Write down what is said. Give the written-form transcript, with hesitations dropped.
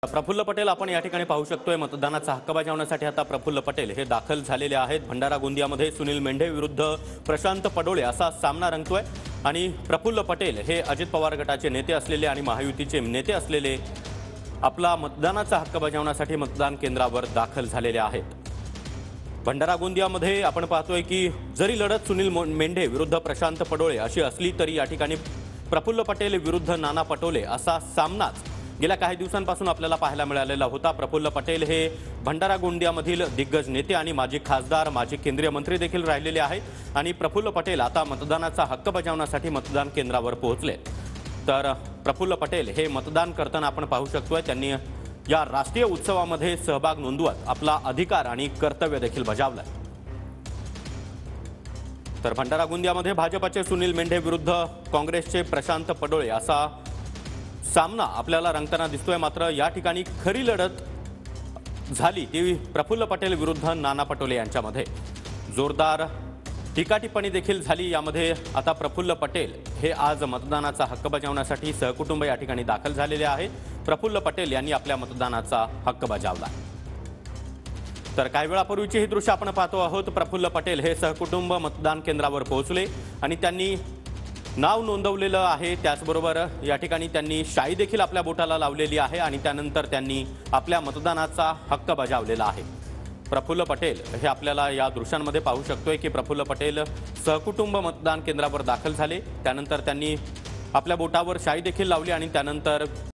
प्रफुल्ल पटेल आपण या ठिकाणी पाहू शकतोय मतदानाचा हक्क बजावण्यासाठी आता प्रफुल्ल पटेल हे दाखल झालेले आहेत। भंडारा गोंदियामध्ये सुनील मेंढे विरुद्ध प्रशांत पडोळे असा सामना रंगतोय आणि प्रफुल्ल पटेल हे अजित पवार गटाचे नेते असलेले आणि महायुतीचे नेते असलेले आपला मतदानाचा हक्क बजावण्यासाठी मतदान केंद्रावर दाखल झालेले आहेत। भंडारा गोंदियामध्ये आपण पाहतोय की जरी लढत सुनील मेंढे विरुद्ध प्रशांत पडोळे अशी असली तरी या ठिकाणी प्रफुल्ल पटेल विरुद्ध नाना पटोले असा सामनाच गेल्या काही दिवसांपासून आपल्याला पाहायला मिळालेला होता। प्रफुल्ल पटेल हे भंडारा गोंदियामधील दिग्गज नेते आणि माजी खासदार माजी केंद्रीय मंत्री देखील राहिलेले आहेत आणि प्रफुल्ल पटेल आता मतदानाचा हक्क बजावण्यासाठी मतदान केंद्रावर पोहोचले। तर प्रफुल्ल पटेल हे मतदान करताना आपण पाहू शकतोय त्यांनी या राष्ट्रीय उत्सवामध्ये सहभाग नोंदवत आपला अधिकार आणि कर्तव्य देखील बजावलं। तर भंडारा गोंदियामध्ये भाजपचे सुनील मेंढे विरुद्ध काँग्रेसचे प्रशांत पडोळे असा सामना आपल्याला रंगताना दिसतोय। मात्र या ठिकाणी खरी लढत झाली ती प्रफुल्ल पटेल विरुद्ध नाना पटोले यांच्यामध्ये जोरदार टीकाटिप्पणी देखील झाली। यामध्ये आता प्रफुल्ल पटेल हे आज मतदानाचा हक्क बजावण्यासाठी सहकुटुंब या ठिकाणी दाखल झालेले आहेत। प्रफुल्ल पटेल यांनी आपल्या मतदानाचा हक्क बजावला। तर काही वेळापूर्वीची ही दृश्य आपण पाहतो आहोत। प्रफुल्ल पटेल हे सहकुटुंब मतदान केंद्रावर पोहोचले आणि त्यांनी नाव नोंदवलेलं आहे। त्याचबरोबर या ठिकाणी त्यांनी शाई देखील आपल्या बोटाला लावलेली आहे आणि त्यानंतर त्यांनी आपल्या मतदानाचा हक्क बजावलेला आहे। प्रफुल्ल पटेल हे आपल्याला या दृश्यांमध्ये पाहू शकतोय की प्रफुल्ल पटेल सहकुटुंब मतदान केंद्रावर दाखल झाले। त्यानंतर त्यांनी आपल्या बोटावर शाई देखील लावली आणि त्यानंतर